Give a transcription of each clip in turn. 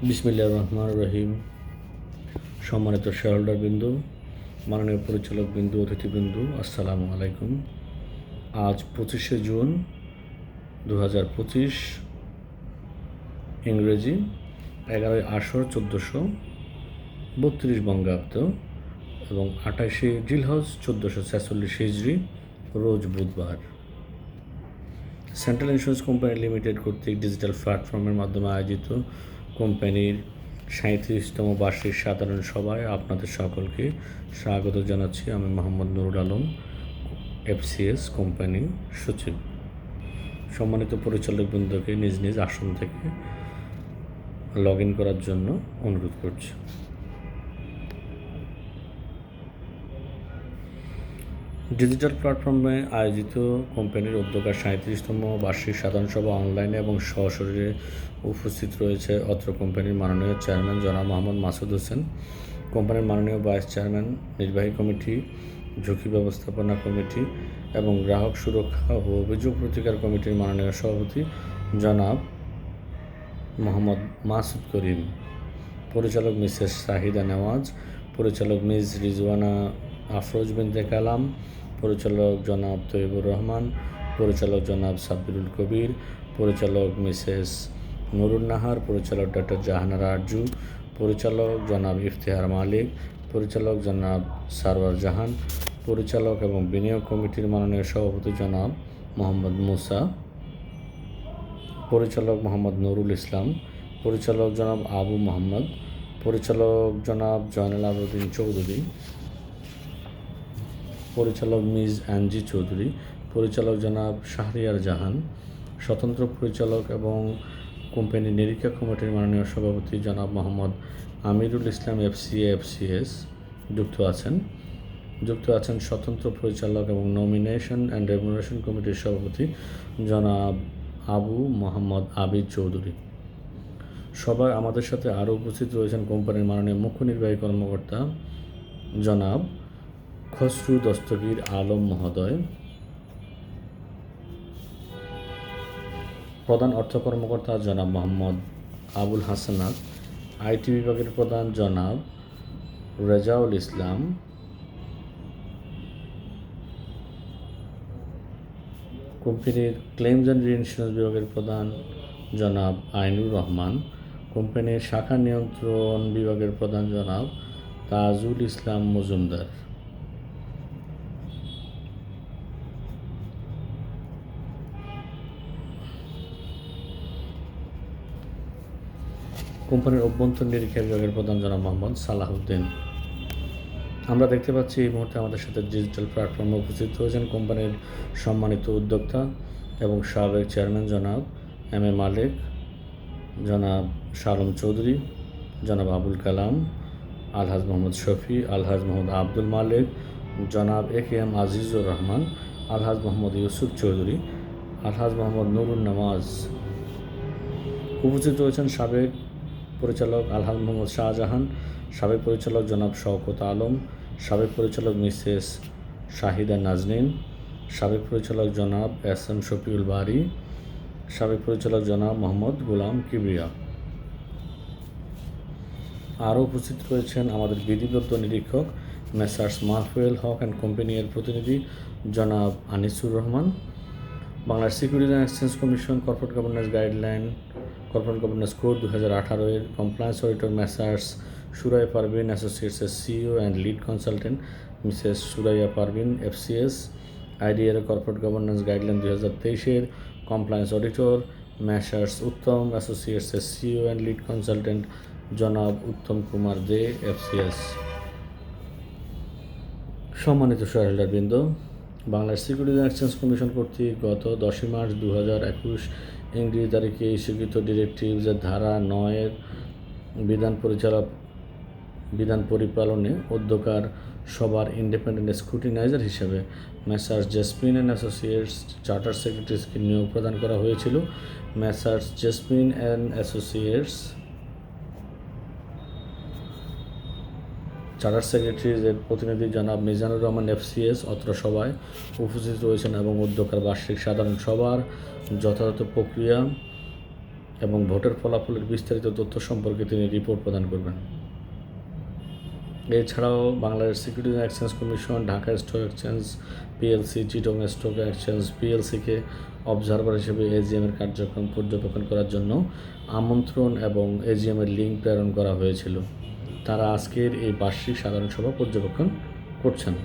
বিসমিল্লাহির রহমানির রহিম। সম্মানিত শেয়ারহোল্ডার বিন্দু, মাননীয় পরিচালক বিন্দু, অতিথিবৃন্দু, আসসালামু আলাইকুম। আজ 25শে জুন 2025, ইংরেজি 11ই আশর 1432 বঙ্গাব্দ এবং 28শে জিলহজ 1446 হিজরি, রোজ বুধবার। সেন্ট্রাল ইন্স্যুরেন্স কোম্পানি লিমিটেড কর্তৃক ডিজিটাল প্ল্যাটফর্মের মাধ্যমে আয়োজিত কোম্পানির 37তম বার্ষিক সাধারণ সভায় আপনাদের সকলকে স্বাগত জানাচ্ছি। আমি মোহাম্মদ নুরুল আলম, এফসিএস কোম্পানি সচিব। সম্মানিত পরিচালকবৃন্দকে নিজ নিজ আসন থেকে লগ ইন করার জন্য অনুরোধ করছি। ডিজিটাল প্ল্যাটফর্মে আয়োজিত কোম্পানির উদ্যোগে 37তম বার্ষিক সাধারণ সভা অনলাইনে এবং সশরীরে উপস্থিত রয়েছে অত্র কোম্পানির মাননীয় চেয়ারম্যান জনাব মোহাম্মদ মাসুদ হোসেন, কোম্পানির মাননীয় ভাইস চেয়ারম্যান, নির্বাহী কমিটি, ঝুঁকি ব্যবস্থাপনা কমিটি এবং গ্রাহক সুরক্ষা ও অভিযোগ প্রতিকার কমিটির মাননীয় সভাপতি জনাব মোহাম্মদ মাসুদ করিম, পরিচালক মিসেস শাহিদা নেওয়াজ, পরিচালক মিস রিজওয়ানা আফরোজ বিনতে কালাম, পরিচালক জনাব তৈবুর রহমান, পরিচালক জনাব সাব্বিরুল কবির, পরিচালক মিসেস নুরুন নাহার, পরিচালক ডক্টর জাহানারা আরজু, পরিচালক জনাব ইফতেহার মালিক, পরিচালক জনাব সারওয়ার জাহান, পরিচালক এবং বিনিয়োগ কমিটির মাননীয় সভাপতি জনাব মোহাম্মদ মুসা, পরিচালক মোহাম্মদ নুরুল ইসলাম, পরিচালক জনাব আবু মোহাম্মদ, পরিচালক জনাব জয়নাল আবেদিন চৌধুরী, পরিচালক মিস অ্যানজি চৌধুরী, পরিচালক জনাব শাহরিয়ার জাহান, স্বতন্ত্র পরিচালক এবং কোম্পানি নিরীক্ষা কমিটির মাননীয় সভাপতি জনাব মোহাম্মদ আমিরুল ইসলাম এফসিএস যুক্ত আছেন স্বতন্ত্র পরিচালক এবং নমিনেশন অ্যান্ড রেমুনারেশন কমিটির সভাপতি জনাব আবু মোহাম্মদ আবিদ চৌধুরী। সবাই আমাদের সাথে আরও উপস্থিত রয়েছেন কোম্পানির মাননীয় মুখ্য নির্বাহী কর্মকর্তা জনাব খসরু দস্তগীর আলম মহোদয়, প্রধান অর্থ কর্মকর্তা জনাব মোহাম্মদ আবুল হাসানাত, আইটি বিভাগের প্রধান জনাব রেজাউল ইসলাম, কোম্পানির ক্লেমস অ্যান্ড রিইন্স্যুরেন্স বিভাগের প্রধান জনাব আইনুর রহমান, কোম্পানির শাখা নিয়ন্ত্রণ বিভাগের প্রধান জনাব তাজুল ইসলাম মজুমদার। কোম্পানির অভ্যন্তর নিরীক্ষা বিভাগের প্রধান জনাব মোহাম্মদ সালাহউদ্দিন। আমরা দেখতে পাচ্ছি এই মুহূর্তে আমাদের সাথে ডিজিটাল প্ল্যাটফর্মে উপস্থিত হয়েছেন কোম্পানির সম্মানিত উদ্যোক্তা এবং সাবেক চেয়ারম্যান জনাব এম এ মালিক, জনাব শালম চৌধুরী, জনাব আবুল কালাম, আলহাজ মোহাম্মদ শফি, আলহাজ মোহাম্মদ আব্দুল মালিক, জনাব এ কে এম আজিজুর রহমান, আলহাজ মোহাম্মদ ইউসুফ চৌধুরী, আলহাজ মোহাম্মদ নুরুন নামাজ। উপস্থিত রয়েছেন সাবেক পরিচালক আলহাজ মোহাম্মদ শাহজাহান, সাবেক পরিচালক জনাব শওকত আলম, সাবেক পরিচালক মিসেস শাহিদা নাজনীন, সাবেক পরিচালক জনাব এস এম শফিউল বারি, সাবেক পরিচালক জনাব মোহাম্মদ গোলাম কিবরিয়া। আরও উপস্থিত রয়েছেন আমাদের বিধিবদ্ধ নিরীক্ষক মেসার্স মারফুয়েল হক অ্যান্ড কোম্পানির প্রতিনিধি জনাব Anisur Rahman, Bangladesh security and exchange commission corporate governance code 2018 এর compliance auditor Messrs Suraiya Parvin অ্যাসোসিয়েটসের CEO and lead consultant Mrs Suraiya Parvin FCS, IDR corporate governance guideline 2023 compliance auditor Messrs Uttam অ্যাসোসিয়েটসের সিইও অ্যান্ড লিড কনসালটেন্ট জনাব উত্তম কুমার দে এফসিএস। সম্মানিত শেয়ারহোল্ডারবৃন্দ, Bangladesh security exchange commission কর্তৃক গত 10 March 2021 ইংরেজি তারিখে ইস্যুকৃত ডিরেক্টিভসের ধারা 9 বিধান পরিপালনে উদ্যোক্তার সবার ইন্ডিপেন্ডেন্ট স্ক্রুটিনাইজার হিসেবে Messrs Jesmin and associates charter সেক্রেটারিজকে নিয়োগ প্রদান করা হয়েছিল। Messrs Jesmin and associates charter সেক্রেটারিজের প্রতিনিধি জনাব মিজানুর রহমান এফসিএস অত্র সভায় উপস্থিত রয়েছেন এবং উদ্যোক্তার বার্ষিক সাধারণ সভার যথাযথ প্রক্রিয়া এবং ভোটের ফলাফলের বিস্তারিত তথ্য সম্পর্কে তিনি রিপোর্ট প্রদান করবেন। এছাড়াও Bangladesh securities and exchange commission, Dhaka stock exchange PLC, Chittagong stock exchange পিএলসিকে অবজারভার হিসেবে এজিএমের কার্যক্রম পর্যবেক্ষণ করার জন্য আমন্ত্রণ এবং এজিএমের লিঙ্ক প্রেরণ করা হয়েছিল। তারা আজকের এই বার্ষিক সাধারণ সভা পর্যবেক্ষণ করছেন।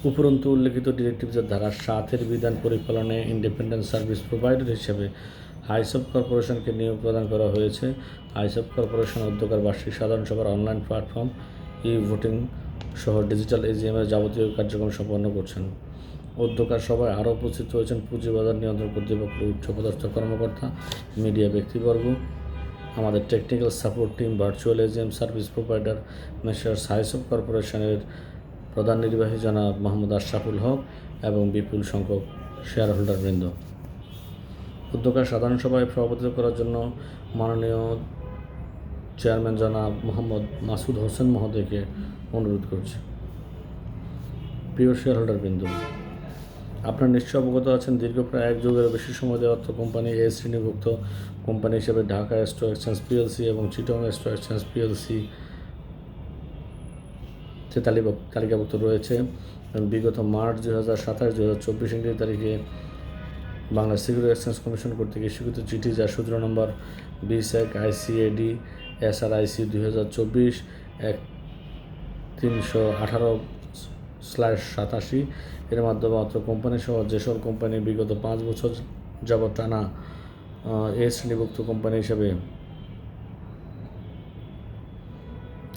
উপরন্তু উল্লেখিত ডিরেক্টিভসের ধারা 7-এর বিধান পরিপালনে ইন্ডিপেন্ডেন্ট সার্ভিস প্রোভাইডার হিসেবে হাইসব কর্পোরেশনকে নিয়োগ প্রদান করা হয়েছে। হাইসব কর্পোরেশন অধ্যকার বার্ষিক সাধারণ সভার অনলাইন প্ল্যাটফর্ম, ভোটিং সহ ডিজিটাল এজিএমের যাবতীয় কার্যক্রম সম্পন্ন করছেন। অধ্যকার সভায় আরও উপস্থিত হয়েছেন পুঁজিবাজার নিয়ন্ত্রণ কর্তৃপক্ষের উচ্চপদস্থ কর্মকর্তা, মিডিয়া ব্যক্তিবর্গ, আমাদের technical support team, virtual AGM service provider Messrs হাইসব কর্পোরেশনের প্রধান নির্বাহী জনাব মোহাম্মদ আশরাফুল হক এবং বিপুল সংখ্যক শেয়ার হোল্ডারবৃন্দ। উদ্যোগের সাধারণ সভায় সভাপতিত্ব করার জন্য মাননীয় চেয়ারম্যান জনাব মোহাম্মদ মাসুদ হোসেন মহোদয়কে অনুরোধ করছি। প্রিয় শেয়ার হোল্ডারবৃন্দ, আপনারা নিশ্চয় অবগত আছেন, দীর্ঘ প্রায় 1 যুগেরও বেশি সময় দেওয়া অর্থ কোম্পানি এ শ্রেণীভুক্ত কোম্পানি হিসেবে ঢাকা স্টক এক্সচেঞ্জ পিএলসি এবং চিটং স্টক এক্সচেঞ্জ পিএলসি তালিকাভুক্ত রয়েছে। বিগত মার্চ 2027 2024 ইংরেজি তারিখে বাংলা সিকিউরিটি এক্সচেঞ্জ কমিশন কর্তৃক স্বীকৃত চিঠি, যার সূত্র নম্বর BSEC ICAD SRIC 2024-1318/87 এর মাধ্যমে অত্র কোম্পানি সহ যেসব কোম্পানি বিগত 5 বছর যাবৎ টানা এ শ্রেণীভুক্ত কোম্পানি হিসেবে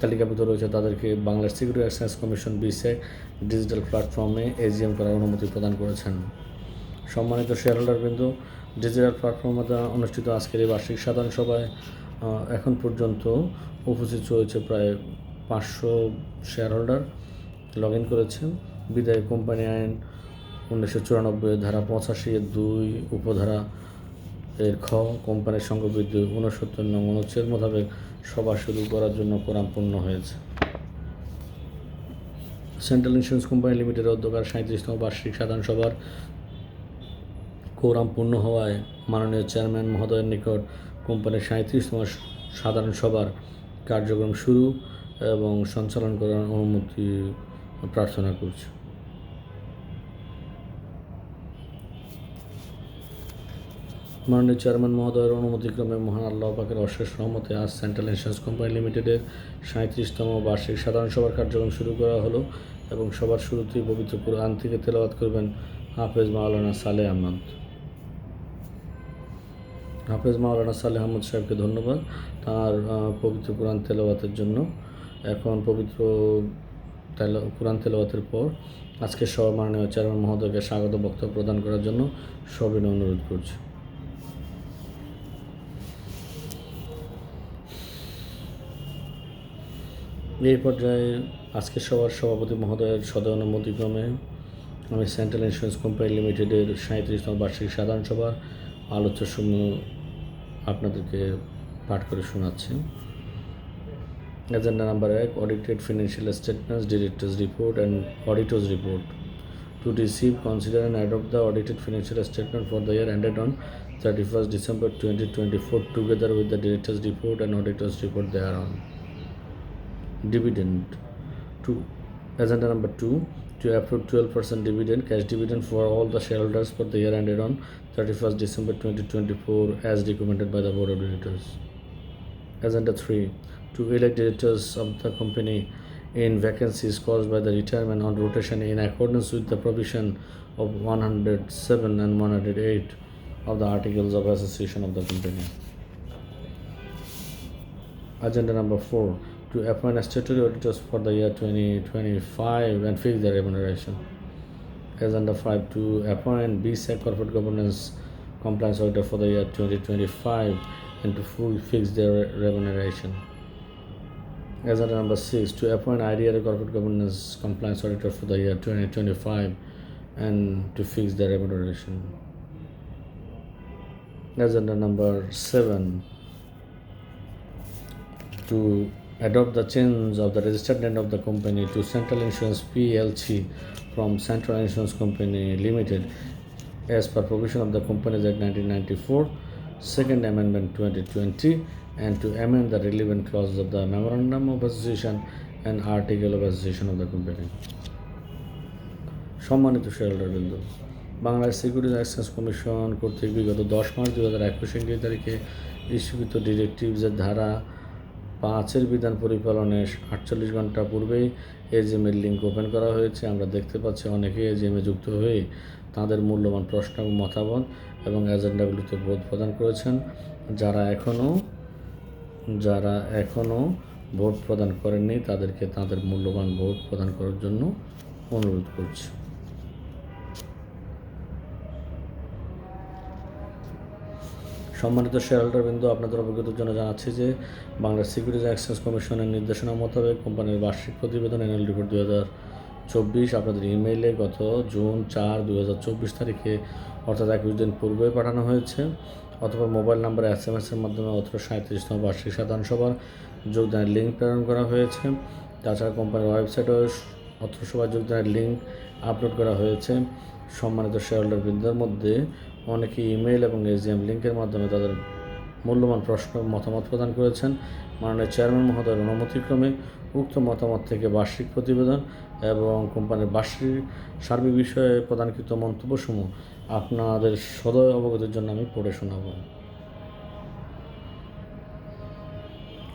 তালিকাভুক্ত রয়েছে তাদেরকে Bangladesh security exchange commission BSEC digital প্ল্যাটফর্মে এজিএম করার অনুমতি প্রদান করেছেন। সম্মানিত শেয়ার হোল্ডারবৃন্দ, ডিজিটাল প্ল্যাটফর্মে অনুষ্ঠিত আজকের এই বার্ষিক সাধারণ সভায় এখন পর্যন্ত উপস্থিত রয়েছে প্রায় 500 শেয়ার হোল্ডার লগ ইন করেছেন। বিদায় কোম্পানি আইন 1994 ধারা 85-2 উপধারা এর খ কোম্পানির সংঘবৃদ্ধি 69 নং অনুচ্ছেদ মোতাবেক সভা শুরু করার জন্য কোরাম পূর্ণ হয়েছে। সেন্ট্রাল ইন্স্যুরেন্স কোম্পানি লিমিটেডের অধ্যকার 37তম বার্ষিক সাধারণ সভার কোরাম পূর্ণ হওয়ায় মাননীয় চেয়ারম্যান মহোদয়ের নিকট কোম্পানির 37তম সাধারণ সভার কার্যক্রম শুরু এবং সঞ্চালন করার অনুমতি প্রার্থনা করছি। মাননীয় চেয়ারম্যান মহোদয়ের অনুমতিক্রমে মহান আল্লাহ পাকের অশেষ রহমতে আজ সেন্ট্রাল ইন্স্যুরেন্স কোম্পানি লিমিটেডের 37তম বার্ষিক সাধারণ সভার কার্যক্রম শুরু করা হলো এবং সবার শুরুতেই পবিত্র কুরআন থেকে তেলাওয়াত করবেন হাফেজ মাওলানা সালেহ আহমদ। হাফেজ মাওলানা সালেহ আহমদ সাহেবকে ধন্যবাদ তার পবিত্র কুরআন তেলাওয়াতের জন্য। এখন পবিত্র কুরআন তেলাওয়াতের পর আজকের সভা মাননীয় চেয়ারম্যান মহোদয়কে স্বাগত বক্তব্য প্রদান করার জন্য সবিনয় অনুরোধ করছি। এই পর্যায়ে আজকের সভার সভাপতি মহোদয়ের সদয় অনুমতিক্রমে আমি সেন্ট্রাল ইন্স্যুরেন্স কোম্পানি লিমিটেডের 37তম বার্ষিক সাধারণ সভার আলোচ্যসমূহ আপনাদেরকে পাঠ করে শোনাচ্ছি। Agenda number 1, audited financial statements, directors report and auditors report. To receive, consider and adopt the audited financial statement for the year ended on 31st December 2024 together with the directors report and auditors report thereon. Dividend. Agenda number 2, to approve 12% dividend, cash dividend for all the shareholders for the year ended on 31st December 2024 as recommended by the Board of Directors. Agenda 3, to elect directors of the company in vacancies caused by the retirement on rotation in accordance with the provision of 107 and 108 of the Articles of Association of the company. Agenda number 4, to appoint statutory auditors for the year 2025 and fix their remuneration. Agenda 5, to appoint BSEC Corporate Governance Compliance Auditor for the year 2025 and to fix their remuneration. Agenda number 6, to appoint IDRA Corporate Governance Compliance Auditor for the year 2025 and to fix their remuneration. Agenda number 7, to adopt the change of the registered name of the company to Central Insurance PLC from Central Insurance Company Limited as per provision of the Companies Act 1994, Second Amendment 2020, and to amend the relevant clauses of the Memorandum of Association and Article of Association of the Company. সম্মানিত শেয়ারহোল্ডারবৃন্দ, Bangladesh securities exchange commission কর্তৃক বিগত 10 March 2021 ইংরেজি তারিখে ইস্যুকৃত ডিরেক্টিভসের ধারা 5-এর বিধান পরিপালনের 48 ঘন্টা পূর্বেই এজিএমের লিঙ্ক ওপেন করা হয়েছে। আমরা দেখতে পাচ্ছি অনেকেই এজিএমে যুক্ত হয়ে তাদের মূল্যবান প্রশ্ন এবং মতামত এবং এজেন্ডাগুলিতে বোধ প্রদান করেছেন। যারা এখনও ভোট প্রদান করেননি তাদেরকে তাদের মূল্যবান ভোট প্রদান করার জন্য অনুরোধ করছি। সম্মানিত শেয়ারহোল্ডারবৃন্দ, আপনাদের অবগতির জন্য জানাচ্ছি যে বাংলাদেশ সিকিউরিটিজ এক্সচেঞ্জ কমিশনের নির্দেশনা মোতাবেক কোম্পানির বার্ষিক প্রতিবেদন অ্যানুয়াল রিপোর্ট 2024 আপনাদের ইমেইলে গত জুন 4, 2024 তারিখে অর্থাৎ 21 দিন পূর্বে পাঠানো হয়েছে, অথবা মোবাইল নাম্বারে SMS-এর মাধ্যমে 37তম বার্ষিক সাধারণ সভার যোগদানের লিঙ্ক প্রেরণ করা হয়েছে। তাছাড়া কোম্পানির ওয়েবসাইটেও অত্র সভায় যোগদানের লিঙ্ক আপলোড করা হয়েছে। সম্মানিত শেয়ারহোল্ডারবৃন্দের মধ্যে অনেকে ইমেইল এবং এজিএম লিঙ্কের মাধ্যমে তাদের মূল্যবান প্রশ্ন মতামত প্রদান করেছেন। মাননীয় চেয়ারম্যান মহোদয়ের অনুমতিক্রমে উক্ত মতামত থেকে বার্ষিক প্রতিবেদন এবং কোম্পানির বার্ষিক সার্বিক বিষয়ে প্রদানকৃত মন্তব্যসমূহ আপনাদের সদয় অবগতির জন্য আমি পড়ে শোনাব।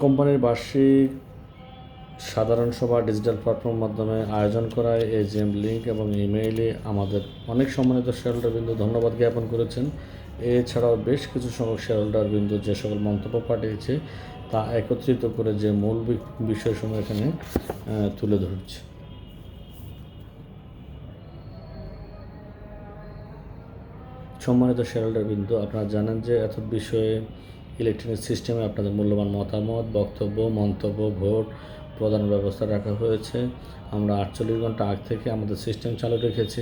কোম্পানির বার্ষিক সাধারণ সভা ডিজিটাল প্ল্যাটফর্মের মাধ্যমে আয়োজন করায় এজিএম লিঙ্ক এবং ইমেইলে আমাদের অনেক সম্মানিত শেয়ারহোল্ডারবৃন্দ ধন্যবাদ জ্ঞাপন করেছেন। এছাড়াও বেশ কিছু সংখ্যক শেয়ারহোল্ডারবৃন্দ যে সকল মন্তব্য পাঠিয়েছে তা একত্রিত করে যে মূল বিষয়সমূহ এখানে তুলে ধরছে। সম্মানিত শেয়ারহোল্ডারবৃন্দ, আপনারা জানেন যে এত বিষয়ে ইলেকট্রনিক সিস্টেমে আপনাদের মূল্যবান মতামত, বক্তব্য, মন্তব্য, ভোট প্রদানের ব্যবস্থা রাখা হয়েছে। আমরা 48 ঘন্টা আগ থেকে আমাদের সিস্টেম চালু রেখেছি।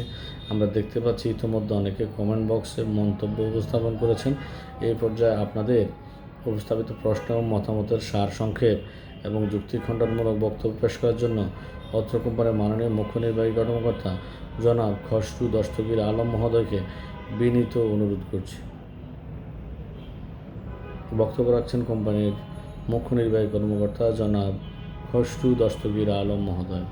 আমরা দেখতে পাচ্ছি ইতিমধ্যে অনেকে কমেন্ট বক্সে মন্তব্য উপস্থাপন করেছেন। এই পর্যায়ে আপনাদের উপস্থাপিত প্রশ্ন এবং মতামতের সার সংক্ষেপ এবং যুক্তি খণ্ডনমূলক বক্তব্য পেশ করার জন্য অত্র কোম্পানির মাননীয় মুখ্য নির্বাহী কর্মকর্তা জনাব খসরু দস্তগীর আলম মহোদয়কে বিনীত অনুরোধ করছি। বক্তব্য রাখছেন কোম্পানির মুখ্য নির্বাহী কর্মকর্তা জনাব খসরু দস্তগীর আলম মহোদয়।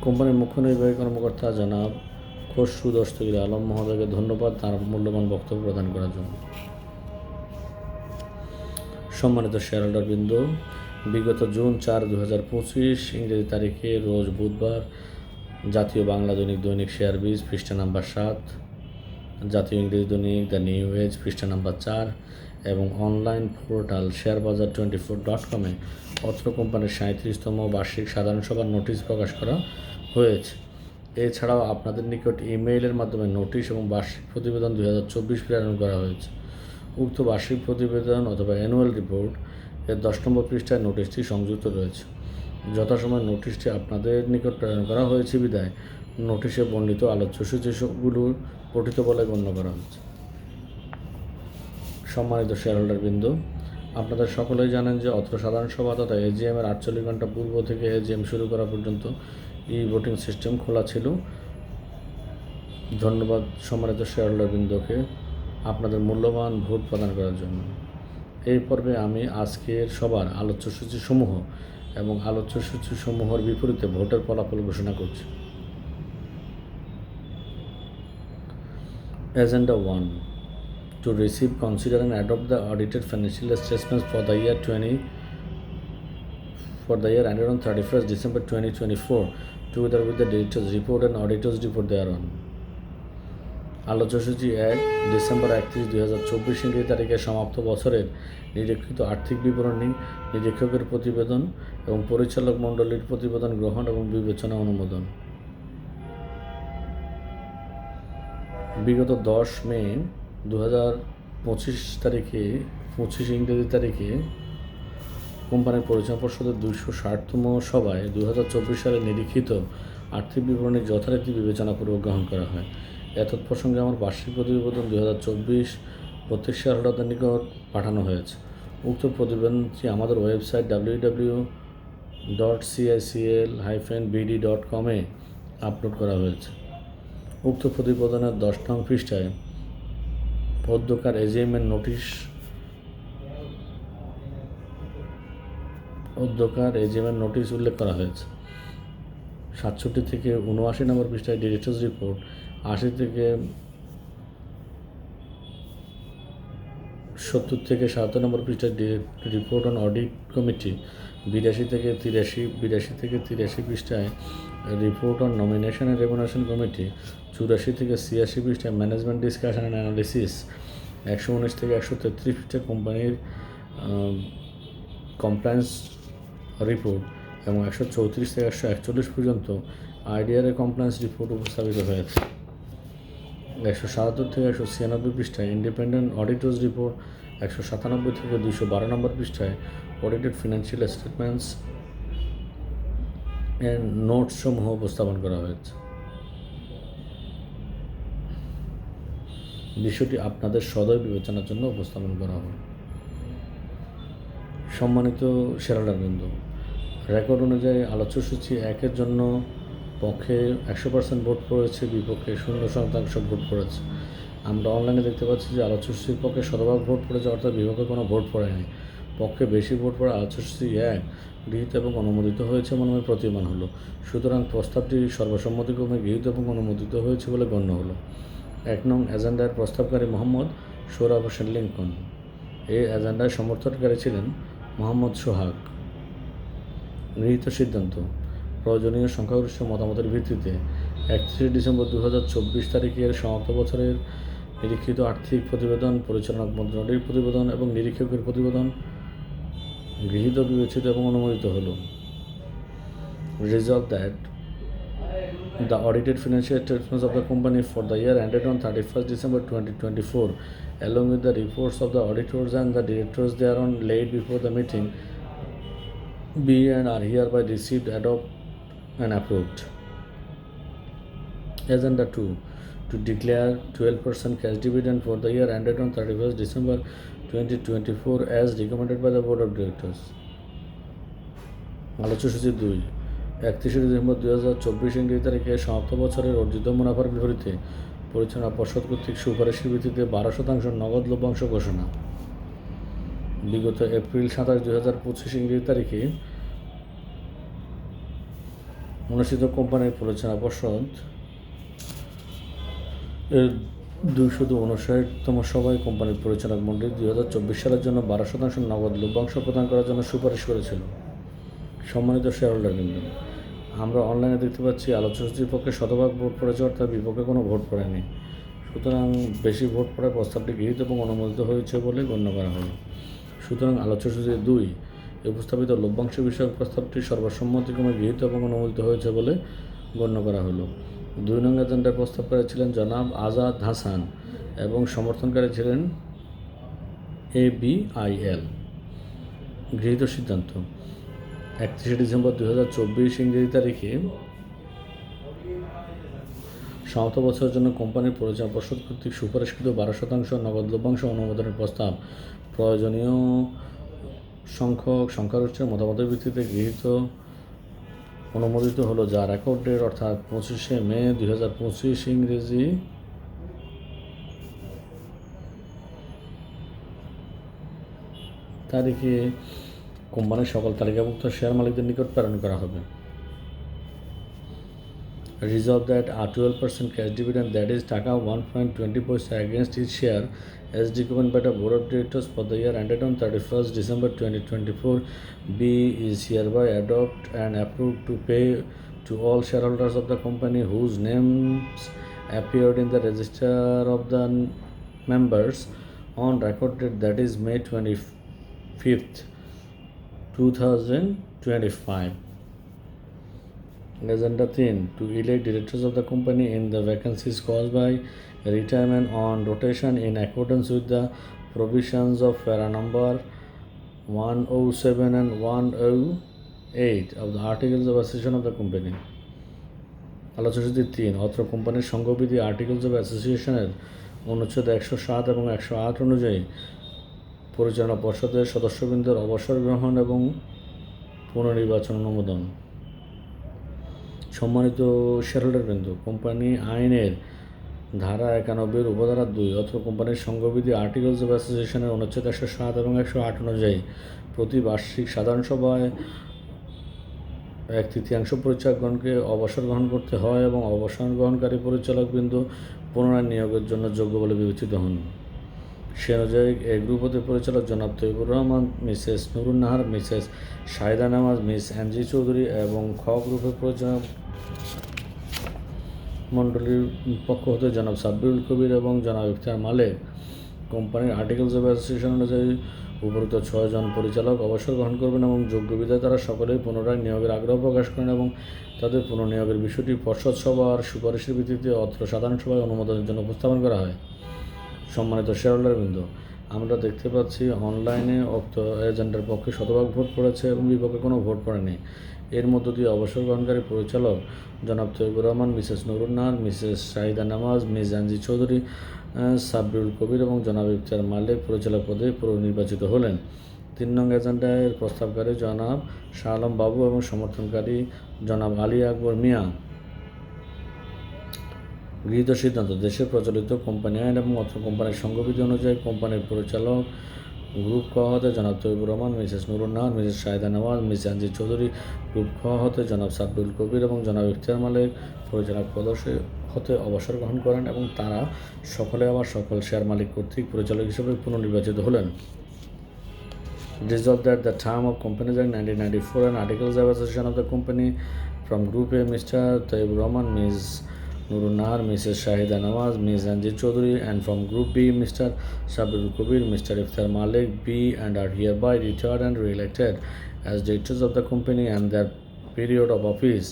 কোম্পানির মুখ্য নির্বাহী কর্মকর্তা জনাব খসরু দস্তগীর আলম মহোদয়কে ধন্যবাদ তার মূল্যবান বক্তব্য প্রদান করার জন্য। সম্মানিত শেয়ারহোল্ডারবৃন্দ, বিগত জুন 4, 2025 ইংরেজি তারিখে রোজ বুধবার জাতীয় বাংলা দৈনিক শেয়ার বীজ পৃষ্ঠা নাম্বার 7, জাতীয় ইংরেজি দৈনিক দ্য নিউ এজ পৃষ্ঠা নাম্বার 4 এবং অনলাইন পোর্টাল sharebazaar24.com-এ অত্র কোম্পানির 37তম বার্ষিক সাধারণ সভার নোটিশ প্রকাশ করা হয়েছে। এছাড়াও আপনাদের নিকট ইমেইলের মাধ্যমে নোটিশ এবং বার্ষিক প্রতিবেদন 2024 প্রেরণ করা হয়েছে। উক্ত বার্ষিক প্রতিবেদন অথবা অ্যানুয়াল রিপোর্ট এর 10 নম্বর পৃষ্ঠায় নোটিশটি সংযুক্ত রয়েছে। যথাসময় নোটিশটি আপনাদের নিকট প্রেরণ করা হয়েছে বিধায় নোটিশে বর্ণিত আলোচ্য সূচিগুলো পঠিত বলে গণ্য করা হচ্ছে। সম্মানিত শেয়ারহোল্ডারবৃন্দ, আপনাদের সকলেই জানেন যে অত্র সাধারণ সভা তথা এজিএমের 48 ঘন্টা পূর্ব থেকে এজিএম শুরু করা পর্যন্ত ভোটিং সিস্টেম খোলা ছিল। ধন্যবাদ সম্মানিত শেয়ারহোল্ডারবৃন্দকে আপনাদের মূল্যবান ভোট প্রদান করার জন্য। এই পর্বে আমি আজকের সবার আলোচ্য সূচিসমূহ এবং আলোচ্য সূচিসমূহের বিপরীতে ভোটের ফলাফল ঘোষণা করছি। Agenda 1. To receive, consider and adopt the audited financial statements for the year ended on 31st December 2024, together with the directors' report and auditors' report thereon. আলোচ্যসূচি 1, December 31, 2024 ইংরেজি তারিখে সমাপ্ত বছরের নিরীক্ষিত আর্থিক বিবরণী, নিরীক্ষকের প্রতিবেদন এবং পরিচালক মণ্ডলীর প্রতিবেদন গ্রহণ এবং বিবেচনা অনুমোদন। বিগত 10 মে 2025 তারিখে 25 ইংরেজি তারিখে কোম্পানির পরিচালনা পর্ষদের 260তম সভায় 2024 সালে নিরীক্ষিত আর্থিক বিবরণী যথারীতি বিবেচনাপূর্বক গ্রহণ করা হয়। এতৎ প্রসঙ্গে আমার বার্ষিক প্রতিবেদন 2024 প্রত্যেক শেয়ারহোল্ডারদের নিকট পাঠানো হয়েছে। উক্ত প্রতিবেদনটি আমাদের ওয়েবসাইট .cicl-bd.com-এ আপলোড করা হয়েছে। উক্ত প্রতিবেদনের 10 নং পৃষ্ঠায় অধ্যক্ষার এজিএমের নোটিশ উল্লেখ করা হয়েছে। 67 থেকে 79 নম্বর পৃষ্ঠায় ডিরেক্টর্স রিপোর্ট, 80 থেকে 70 থেকে 77 নম্বর পৃষ্ঠায় রিপোর্ট অন অডিট কমিটি, 82 থেকে 83 পৃষ্ঠায় report on nomination and remuneration committee, 84 থেকে 86 পৃষ্ঠায় ম্যানেজমেন্ট ডিসকাশন অ্যান্ড অ্যানালিসিস, 119 থেকে 133 পৃষ্ঠায় কোম্পানির কমপ্লায়েন্স রিপোর্ট এবং 134 থেকে 141 পর্যন্ত আইডিআরএ কমপ্লায়েন্স রিপোর্ট উপস্থাপিত হয়েছে। 177 থেকে 196 পৃষ্ঠায় ইন্ডিপেন্ডেন্ট অডিটর্স রিপোর্ট, 197 থেকে 212 নম্বর পৃষ্ঠায় অডিটেড ফিনান্সিয়াল স্টেটমেন্টস এর নোটস সমূহ উপস্থাপন করা হয়েছে। বিষয়টি আপনাদের সদয় বিবেচনার জন্য উপস্থাপন করা হবে। সম্মানিত শেয়ারহোল্ডারবৃন্দ, রেকর্ড অনুযায়ী আলোচ্যসূচি 1-এর জন্য পক্ষে 100% ভোট পড়েছে, বিপক্ষে 0% ভোট পড়েছে। আমরা অনলাইনে দেখতে পাচ্ছি যে আলোচ্যসূচির পক্ষে শতভাগ ভোট পড়েছে, অর্থাৎ বিপক্ষে কোনো ভোট পড়েনি। পক্ষে বেশি ভোট পড়ে আলোচ্যসূচি 1 গৃহীত এবং অনুমোদিত হয়েছে মর্মে প্রতীয়মান হলো। সুতরাং প্রস্তাবটি সর্বসম্মতিক্রমে গৃহীত এবং অনুমোদিত হয়েছে বলে গণ্য হলো। 1 নং এজেন্ডার প্রস্তাবকারী মোহাম্মদ সোহরাব হোসেন লিঙ্কন। এই এজেন্ডায় সমর্থনকারী ছিলেন মোহাম্মদ সোহাগ। গৃহীত সিদ্ধান্ত: প্রয়োজনীয় সংখ্যাগরিষ্ঠ মতামতের ভিত্তিতে 31 ডিসেম্বর 2024 তারিখের সমাপ্ত বছরের নিরীক্ষিত আর্থিক প্রতিবেদন, পরিচালনা মন্ত্রণালয়ের প্রতিবেদন এবং নিরীক্ষকের প্রতিবেদন গৃহীত, বিবেচিত এবং অনুমোদিত হল। Resolved that the audited financial statements of the company for the year ended on 31st December 2024, along with the reports of the auditors and the directors thereon laid before the meeting, be and are hereby received, adopted and approved. Agenda 2. To declare 12% cash dividend for the year ended on 31st December 2024 as recommended by the Board of Directors. আলোচ্যসূচি 2। 31 December 2024 ইংরেজি তারিখে সমাপ্ত বছরের অর্জিত মুনাফার বিপরীতে পরিচালনা পর্ষদ কর্তৃক সুপারিশের ভিত্তিতে 12% নগদ লভ্যাংশ ঘোষণা। বিগত এপ্রিল 27, 2025 ইংরেজি তারিখে অনুষ্ঠিত কোম্পানির পরিচালনা পর্ষদ এর 259তম সভায় কোম্পানির পরিচালক মণ্ডলী 2024 সালের জন্য 12% নগদ লভ্যাংশ প্রদান করার জন্য সুপারিশ করেছিল। সম্মানিত শেয়ারহোল্ডারবৃন্দ, আমরা অনলাইনে দেখতে পাচ্ছি আলোচ্যসূচির পক্ষে শতভাগ ভোট পড়েছে, অর্থাৎ বিপক্ষে কোনো ভোট পড়েনি। সুতরাং বেশি ভোট পড়ায় প্রস্তাবটি গৃহীত এবং অনুমোদিত হয়েছে বলে গণ্য করা হলো। সুতরাং আলোচ্যসূচি 2 উপস্থাপিত লভ্যাংশ বিষয়ক প্রস্তাবটি সর্বসম্মতিক্রমে গৃহীত এবং অনুমোদিত হয়েছে বলে গণ্য করা হলো। 2 নং এজেন্ডার প্রস্তাবকারী ছিলেন জনাব আজাদ হাসান এবং সমর্থনকারী ছিলেন ABIL। গৃহীত সিদ্ধান্ত: 31 ডিসেম্বর 2024 ইংরেজি তারিখে সমাপ্ত বছরের জন্য কোম্পানির পরিচালনা পর্ষদ কর্তৃক সুপারিশকৃত 12% নগদ লভ্যাংশ অনুমোদনের প্রস্তাব প্রয়োজনীয় সংখ্যাগরিষ্ঠের মতামতের ভিত্তিতে গৃহীত অনুমোদিত হলো, যা রেকর্ড ডেট অর্থাৎ 25শে মে 2025 ইংরেজি তারিখে কোম্পানির সকল তালিকাভুক্ত শেয়ার মালিকদের নিকট প্রেরণ করা হবে। Resolve that a 12% cash dividend, that is টাকা 1.20 পয়সা against each share as recommended by the Board of Directors for the year ended on 31st December 2024 is hereby adopted and approved to pay to all shareholders of the company whose names appeared in the register of the members on record date, that is May 25th, 2025. Agenda 3. To elect directors of the company in the vacancies caused by retirement on rotation in accordance with the provisions of para number 107 and 108 of the Articles of Association of the company. আলোচ্যসূচি 3। অত্র কোম্পানির সংঘবিধি articles of অ্যাসোসিয়েশনের অনুচ্ছেদ 107 এবং 108 অনুযায়ী পরিচালনা পর্ষদের সদস্যবৃন্দের অবসর গ্রহণ এবং পুনর্নির্বাচন অনুমোদন। সম্মানিত শেয়ারহোল্ডারবৃন্দ, কোম্পানি আইনের ধারা 91 উপধারা 2 অত্র কোম্পানির সংঘবিধি আর্টিকেলস অফ অ্যাসোসিয়েশনের অনুচ্ছেদ 107 এবং 108 অনুযায়ী প্রতি বার্ষিক সাধারণ সভায় 1/3 পরিচালকগণকে অবসর গ্রহণ করতে হয় এবং অবসর গ্রহণকারী পরিচালকবৃন্দ পুনরায় নিয়োগের জন্য যোগ্য বলে বিবেচিত হন। সে অনুযায়ী এ গ্রুপ হতে পরিচালক জনাব তৈবুর রহমান, মিসেস নুরুন নাহার, মিসেস শাহিদা নামাজ, মিস এনজি চৌধুরী এবং খ গ্রুপের পরিচালক মণ্ডলীর পক্ষ হতে জনাব সাব্বিরুল কবির এবং জনাব ইফতিখার মালেক কোম্পানির আর্টিকেলস অফ অ্যাসোসিয়েশন অনুযায়ী উপরোক্ত 6 জন পরিচালক অবসর গ্রহণ করবেন এবং যোগ্য বিধায় তারা সকলেই পুনরায় নিয়োগের আগ্রহ প্রকাশ করেন এবং তাদের পুনর্নিয়োগের বিষয়টি পর্ষদ সভার সুপারিশের ভিত্তিতে অত্র সাধারণ সভায় অনুমোদনের জন্য উপস্থাপন করা হয়। সম্মানিত শেয়ারহোল্ডারবৃন্দ, আমরা দেখতে পাচ্ছি অনলাইনে উক্ত এজেন্ডার পক্ষে শতভাগ ভোট পড়েছে এবং বিপক্ষে কোনো ভোট পড়েনি। এর মধ্য দিয়ে অবসর গ্রহণকারী পরিচালক জনাব তৈবুর রহমান, মিসেস নুরুন নাহার, মিসেস শাহিদা নামাজ, মিস এনজি চৌধুরী, সাব্বিরুল কবির এবং জনাব ইফতিখার মালেক পরিচালক পদে পুনর্নির্বাচিত হলেন। 3 নং এজেন্ডার প্রস্তাবকারী জনাব শাহ আলম বাবু এবং সমর্থনকারী জনাব আলী আকবর মিয়া। গৃহীত সিদ্ধান্ত: দেশের প্রচলিত কোম্পানি আইন এবং অত্র কোম্পানির সংঘবিধি অনুযায়ী কোম্পানির পরিচালক গ্রুপ খ হতে জনাব Taibur Rahman, Mrs Nurun Nahar, Mrs Shahida Nawaz, Miss এনজি চৌধুরী, গ্রুপ খ হতে জনাব সাব্বিরুল কবির এবং জনাব ইফতিখার মালেক পরিচালক পদ হতে অবসর গ্রহণ করেন এবং তারা সকলে আবার সকল শেয়ার মালিক কর্তৃক পরিচালক হিসেবে পুনর্নির্বাচিত হলেন। Resolved that the term of Companies Act 1994 and Articles of Association of the company from Group A, Mr. Tayyib Rahman, Ms. Nurun Nahar, Mrs. Shahida Nawaz, Ms. Anjit Chaudhary, and from Group B, Mr. Sabirul Kabir, Mr. Iftikhar Malik, be and are hereby retired and re-elected as directors of the company, and their period of office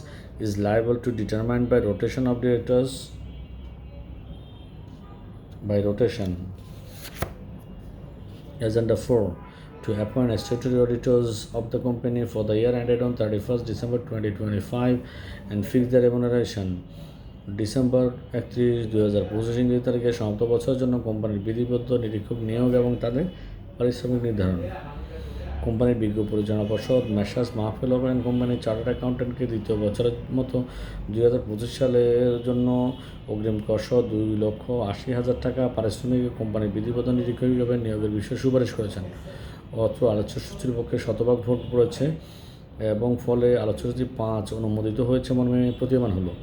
is liable to determined by rotation of directors by rotation. Agenda 4. To appoint statutory auditors of the company for the year ended on 31st December 2025 and fix their remuneration. December 31, 2025 ইংরেজি তারিখে সমাপ্ত বছরের জন্য কোম্পানির বিধিবদ্ধ নিরীক্ষক নিয়োগ এবং তাদের পারিশ্রমিক নির্ধারণ। কোম্পানির বিজ্ঞ পরিচালনা পর্ষদ মেসার্স মাহফিল অ্যান্ড কোম্পানির চার্টার্ড অ্যাকাউন্ট্যান্টকে দ্বিতীয় বছরের মতো 2025 সালের জন্য অগ্রিম কর সহ 2,80,000 টাকা পারিশ্রমিক কোম্পানির বিধিবদ্ধ নিরীক্ষক হিসেবে নিয়োগের বিষয়ে সুপারিশ করেছেন। অত্র আলোচ্য সূচির পক্ষে শতভাগ ভোট পড়েছে এবং ফলে আলোচ্য সূচি 5 অনুমোদিত হয়েছে মর্মে প্রতীয়মান হলো।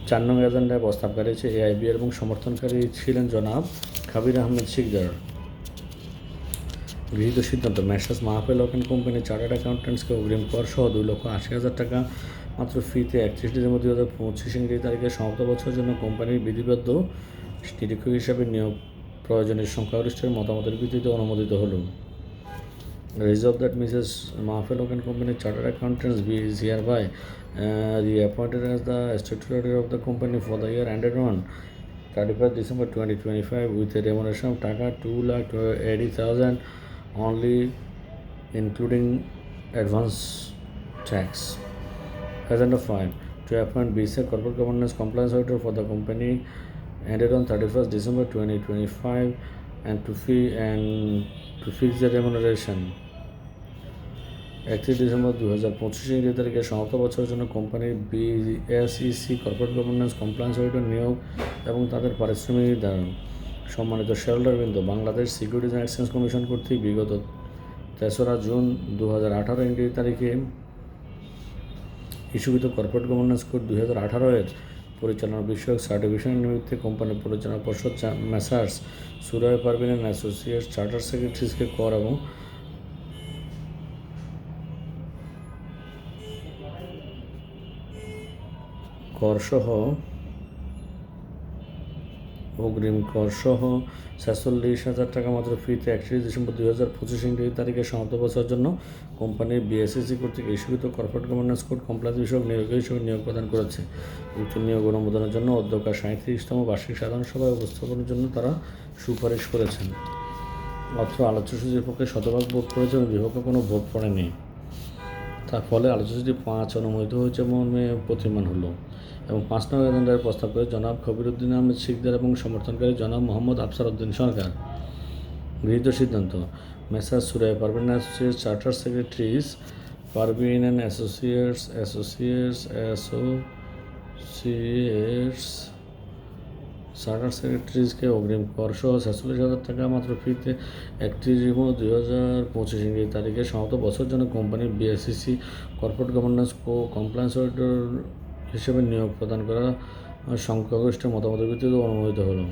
চার নং এজেন্ডায় প্রস্তাবকারী হচ্ছে এআইবি এবং সমর্থনকারী ছিলেন জনাব খাবির আহমেদ শিকদার। গৃহীত সিদ্ধান্ত: মেসার্স মাহফিল অ্যান্ড কোম্পানি চার্টার্ড অ্যাকাউন্ট্যান্টসকে অগ্রিম কর সহ 2,80,000 টাকা মাত্র ফিতে 31 ডিসেম্বর 2025 ইংরেজি তারিখে সমাপ্ত বছরের জন্য কোম্পানির বিধিবদ্ধ নিরীক্ষক হিসাবে নিয়োগ প্রয়োজনের সংখ্যাগরিষ্ঠের মতামতের ভিত্তিতে অনুমোদিত হল। Resolved that Mrs. Mahfil and Company Chartered Accountants be is hereby reappointed as the statutory auditor of the company for the year ended on 31st December 2025 with a remuneration of Taka 2,80,000 only, including advance tax. Agenda 5. To appoint BSA Corporate Governance Compliance Auditor for the company ended on 31st December 2025 and to fix the remuneration. 31 December 2025 ইংরেজি তারিখে সমাপ্ত বছরের জন্য কোম্পানির BSEC corporate governance compliance auditor নিয়োগ এবং তাদের পারিশ্রমিক নির্ধারণ। সম্মানিত শেয়ারহোল্ডারবৃন্দ, Bangladesh securities and exchange commission কর্তৃক বিগত 3রা জুন 2018 ইংরেজি তারিখে ইস্যুকৃত কর্পোরেট গভর্নেন্স কোড 2018 এর পরিচালনা বিষয়ক সার্টিফিকেশন নিমিত্তে কোম্পানির পরিচালনা পর্ষদ মেসার্স সুরায় পারভিন অ্যান্ড অ্যাসোসিয়েটস চার্টার সেক্রেটারিজকে কর এবং করসহ অগ্রিম করসহ 46,000 টাকা মাত্র ফিতে 31 ডিসেম্বর 2025 ইংরেজি তারিখে সমাপ্ত বছরের জন্য কোম্পানির বিএসইসি কর্তৃক ইস্যুকৃত কর্পোরেট গভর্নেন্স কোড কমপ্লায়েন্স বিষয়ক নিয়োগ হিসেবে নিয়োগ প্রদান করেছে। উক্ত নিয়োগ অনুমোদনের জন্য অধ্যক্ষ 37তম বার্ষিক সাধারণ সভায় উপস্থাপনের জন্য তারা সুপারিশ করেছেন। অত্র আলোচ্য সূচির পক্ষে শতভাগ ভোট পড়েছে এবং বিপক্ষে কোনো ভোট পড়েনি। তার ফলে আলোচ্য সূচি 5 অনুমোদিত হয়েছে মর্মে প্রতীয়মান হলো। এবং 5 নং এজেন্ডার প্রস্তাব করে জনাব খবিরউদ্দিন আহমেদ শিকদার এবং সমর্থনকারী জনাব মোহাম্মদ আফসার উদ্দিন সরকার। গৃহীত সিদ্ধান্ত, Messrs Suraiya Parvin associates charter secretaries Parvin and associates charter সেক্রেটারিজকে অগ্রিম কর সহ 46,000 টাকা মাত্র ফিতে 31/2025 ইংরেজি তারিখে সমাপ্ত বছরের জন্য কোম্পানির BSEC corporate governance compliance auditor হিসেবে নিয়োগ প্রদান করা সংখ্যাগরিষ্ঠের মতামতের ভিত্তিতে অনুমোদিত হলো।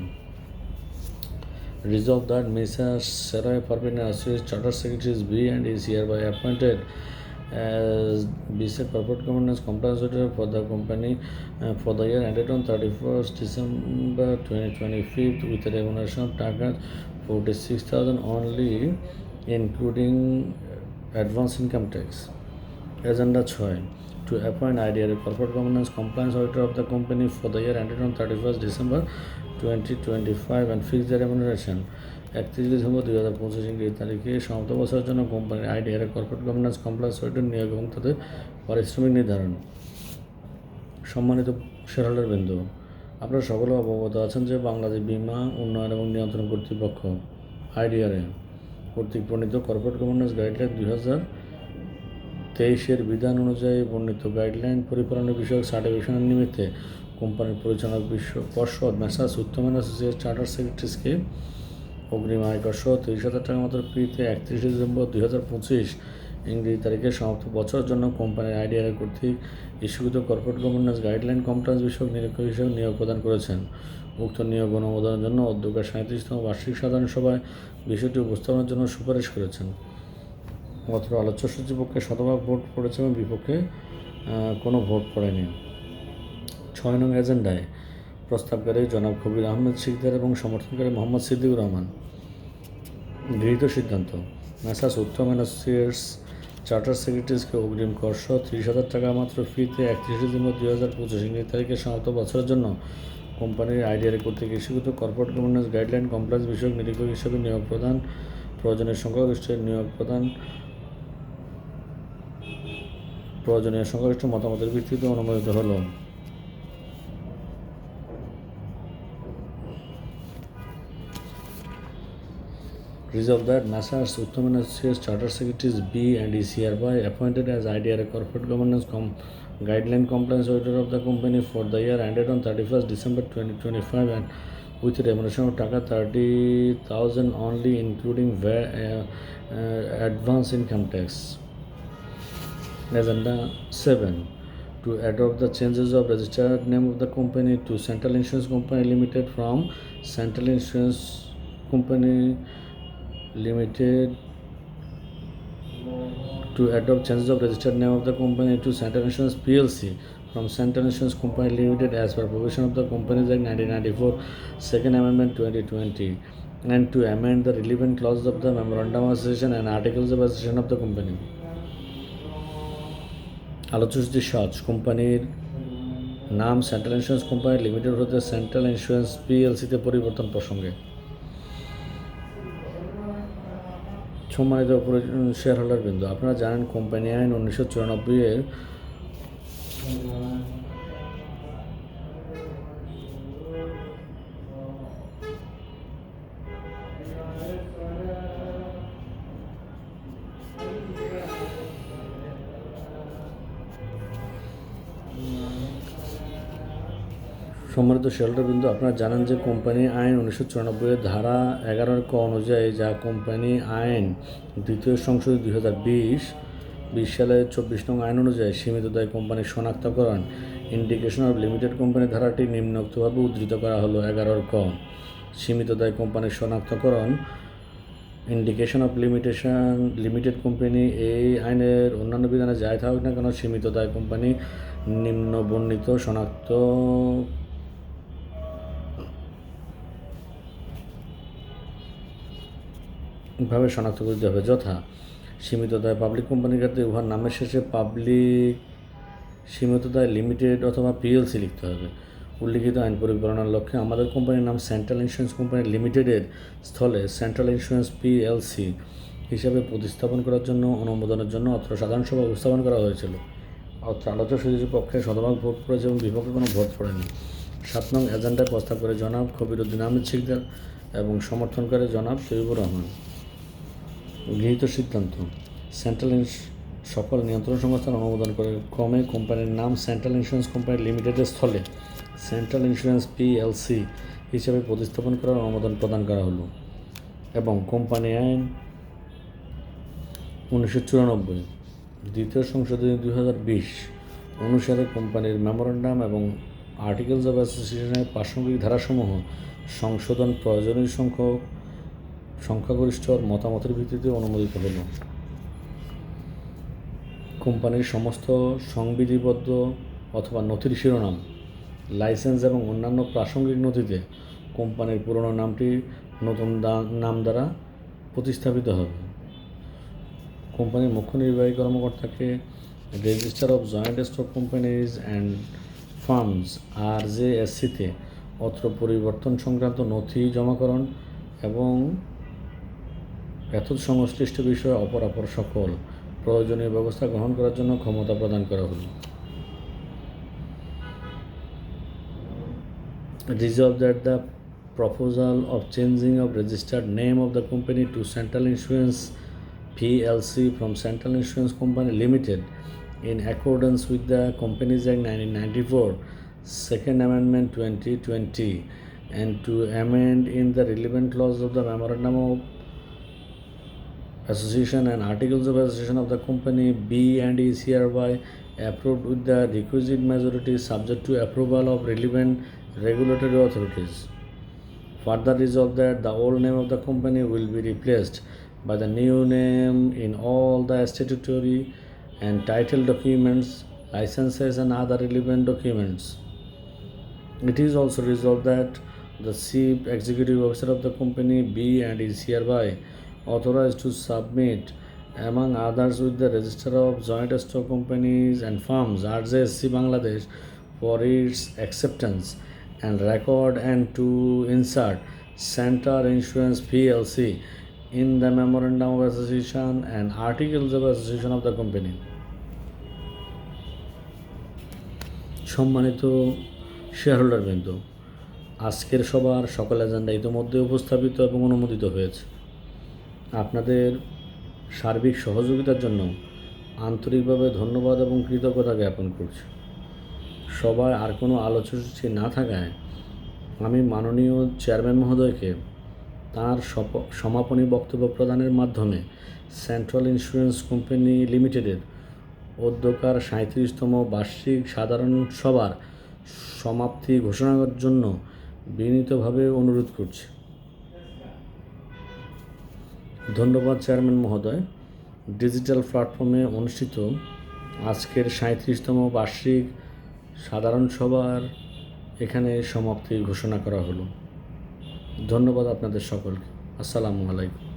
Resolved that Messrs. Sarai Parveen Associates Chartered Secretaries B and is hereby appointed as BSEC Corporate Governance Compliance Auditor for the company for the year ended on 31st December 2025 with a remuneration of Taka 46,000 only, including advance income tax. Agenda 6. To appoint IDRA Corporate Governance Compliance Auditor of the company for the year ended on 31st December 2025 and fix the remuneration. 31 December 2025 ইংরেজি তারিখে সমাপ্ত বছরের জন্য কোম্পানির IDR corporate governance compliance auditor নিয়োগ এবং তাদের পারিশ্রমিক নির্ধারণ। সম্মানিত শেয়ারহোল্ডার বৃন্দ, আপনারা সকলে অবগত আছেন যে বাংলাদেশ বীমা উন্নয়ন এবং নিয়ন্ত্রণ কর্তৃপক্ষ আইডিআরএ কর্তৃক প্রণীত কর্পোরেট গভর্নেন্স গাইডলাইন 2023 বিধান অনুযায়ী বর্ণিত গাইডলাইন পরিপালন বিষয়ক সার্টিফিকেশনের নিমিত্তে কোম্পানির পরিচালক পর্ষদ মেসার্স উত্তম অ্যাসোসিয়েটস চার্টার সেক্রেটারিজকে অগ্রিম আয়কর সহ 30,000 টাকা মাত্র ফিতে 31 ডিসেম্বর 2025 ইংরেজি তারিখে সমাপ্ত বছরের জন্য কোম্পানির আইডিআর কর্তৃক ইস্যুকৃত কর্পোরেট গভর্নেন্স গাইডলাইন কমপ্লায়েন্স বিষয়ক নিরীক্ষক হিসেবে নিয়োগ প্রদান করেছেন। উক্ত নিয়োগ অনুমোদনের জন্য অধ্যক্ষের 37তম বার্ষিক সাধারণ সভায় বিষয়টি উপস্থাপনের জন্য সুপারিশ করেছেন। মাত্র আলোচ্য সূচির পক্ষে শতভাগ ভোট পড়েছে এবং বিপক্ষে কোনো ভোট পড়েনি। 6 নং এজেন্ডায় প্রস্তাবকারী জনাব খবির আহমেদ শিকদার এবং সমর্থনকারী মোহাম্মদ সিদ্দিকুর রহমান। গৃহীত সিদ্ধান্ত, মেসার্স উত্তম অ্যাসোসিয়েটস চার্টার সেক্রেটারিজকে অগ্রিম কর সহ 30,000 টাকা মাত্র ফিতে 31 ডিসেম্বর 2025 ইংরেজি তারিখে সমাপ্ত বছরের জন্য কোম্পানির আইডিআর কর্তৃক ইস্যুকৃত কর্পোরেট গভর্নেন্স গাইডলাইন কমপ্লায়েন্স বিষয়ক নিরীক্ষক হিসেবে নিয়োগ প্রদান, প্রয়োজনীয় সংখ্যাগরিষ্ঠের মতামতের ভিত্তিতে অনুমোদিত হলো। Resolved that Messrs. Uttam and Associates Chartered Secretaries B and is hereby appointed as IDRA Corporate Governance Guideline Compliance Auditor of the company for the year ended on 31st December 2025 and with a remuneration of Taka 30,000 only, including advance income tax. Agenda 7. To adopt the changes of registered name of the company to Central Insurance Company Limited from Central Insurance Company Limited, to adopt changes of registered name of the company to Central Insurance PLC from Central Insurance Company Limited as per provision of the Companies Act 1994, Second Amendment 2020, and to amend the relevant clauses of the Memorandum of Association and Articles of Association of the company. আলোচ্য সূচি 7 কোম্পানির নাম central insurance company limited হতে central insurance পিএলসিতে পরিবর্তন প্রসঙ্গে। সম্মানিত share holder বৃন্দ, আপনারা জানেন কোম্পানি আইন 1994-এর সম্মানিত শেয়ারহোল্ডারবৃন্দ, আপনারা জানেন যে কোম্পানি আইন 1994-এর ধারা 11 ক অনুযায়ী, যা কোম্পানি আইন দ্বিতীয় সংশোধিত 2020 সালের 24 নং আইন অনুযায়ী সীমিত দায় কোম্পানির শনাক্তকরণ ইন্ডিকেশন অফ লিমিটেড কোম্পানি ধারাটি নিম্নোক্তভাবে উদ্ধৃত করা হলো। 11 ক সীমিত দায় কোম্পানির শনাক্তকরণ ইন্ডিকেশন অফ লিমিটেড কোম্পানি এই আইনের অন্যান্য বিধানে যাই থাকুক না কেন, সীমিত দায় কোম্পানি নিম্ন বর্ণিত ভাবে শনাক্ত করতে হবে, যথা সীমিত দায় পাবলিক কোম্পানির ক্ষেত্রে উহার নামের শেষে পাবলিক সীমিত দায় লিমিটেড অথবা পিএলসি লিখতে হবে। উল্লিখিত আইন পরিপালনার লক্ষ্যে আমাদের কোম্পানির নাম সেন্ট্রাল ইন্স্যুরেন্স কোম্পানি লিমিটেডের স্থলে সেন্ট্রাল ইন্স্যুরেন্স পিএলসি হিসাবে প্রতিস্থাপন করার জন্য অনুমোদনের জন্য অত্র সাধারণ সভা উপস্থাপন করা হয়েছিল। অত্র আলোচ্য সূচির পক্ষে শতভাগ ভোট পড়েছে এবং বিপক্ষে কোনো ভোট পড়েনি। 7 নং এজেন্ডায় প্রস্তাব করে জনাব খবিরউদ্দিন আহমেদ শিকদার এবং সমর্থন করে জনাব তৈয়বুর রহমান। গৃহীত সিদ্ধান্ত: সেন্ট্রাল সকল নিয়ন্ত্রণ সংস্থার অনুমোদন করে ক্রমে কোম্পানির নাম সেন্ট্রাল ইন্স্যুরেন্স কোম্পানি লিমিটেডের স্থলে সেন্ট্রাল ইন্স্যুরেন্স পিএলসি হিসেবে প্রতিস্থাপন করার অনুমোদন প্রদান করা হলো এবং কোম্পানি আইন 1994 দ্বিতীয় সংশোধনী 2020 অনুসারে কোম্পানির মেমোরেন্ডাম এবং আর্টিকেলস অব অ্যাসোসিয়েশনের প্রাসঙ্গিক ধারাসমূহ সংশোধন প্রয়োজনীয় সংখ্যাগরিষ্ঠ মতামতের ভিত্তিতে অনুমোদিত হল। কোম্পানির সমস্ত সংবিধিবদ্ধ অথবা নথির শিরোনাম, লাইসেন্স এবং অন্যান্য প্রাসঙ্গিক নথিতে কোম্পানির পুরনো নামটি নতুন নাম দ্বারা প্রতিস্থাপিত হবে। কোম্পানির মুখ্য নির্বাহী কর্মকর্তাকে register of joint stock companies and firms RJSC-তে অত্র পরিবর্তন সংক্রান্ত নথি জমাকরণ এবং এতদ সংশ্লিষ্ট বিষয়ে অপরাপর সকল প্রয়োজনীয় ব্যবস্থা গ্রহণ করার জন্য ক্ষমতা প্রদান করা হল। Resolved that the proposal of changing of registered name of the company to Central Insurance PLC from Central Insurance Company Limited in accordance with the Companies Act 1994, Second Amendment 2020, and to amend in the relevant clause of the Memorandum of Association and Articles of Association of the Company B and is hereby approved with the requisite majority subject to approval of relevant regulatory authorities. Further resolved that the old name of the company will be replaced by the new name in all the statutory and title documents, licenses and other relevant documents. It is also resolved that the Chief Executive Officer of the company B and is hereby authorized to submit among others with the Register of Joint Stock Companies and Firms RJSC Bangladesh for its acceptance and record and to insert Central Insurance PLC in the Memorandum of Association and Articles of Association of the company. সম্মানিত শেয়ারহোল্ডারবৃন্দ, আজকের সবার সকল agenda ইতিমধ্যে উপস্থাপিত এবং অনুমোদিত হয়েছে। আপনাদের সার্বিক সহযোগিতার জন্য আন্তরিকভাবে ধন্যবাদ এবং কৃতজ্ঞতা জ্ঞাপন করছি। সবাই আর কোনো আলোচনা না থাকায় আমি মাননীয় চেয়ারম্যান মহোদয়কে তাঁর সমাপনী বক্তব্য প্রদানের মাধ্যমে সেন্ট্রাল ইন্স্যুরেন্স কোম্পানি লিমিটেডের অধ্যকার 37তম বার্ষিক সাধারণ সভার সমাপ্তি ঘোষণার জন্য বিনীতভাবে অনুরোধ করছি। ধন্যবাদ চেয়ারম্যান মহোদয়। ডিজিটাল প্ল্যাটফর্মে অনুষ্ঠিত আজকের 37তম বার্ষিক সাধারণ সভার এখানে সমাপ্তি ঘোষণা করা হলো। ধন্যবাদ আপনাদের সকলকে। আসসালামু আলাইকুম।